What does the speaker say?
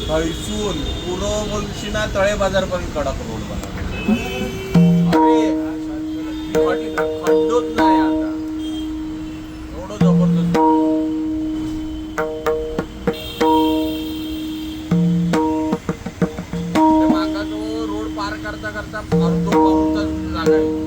थैसून पुढं बोलशी ना तळे बाजारपर्यंत कडक रोड बनवला. अरे खड्डोच नाही आता, एवढं जबरदस्त. मागा तो रोड पार करता करता अर्धो पाऊन तास जागा आहे.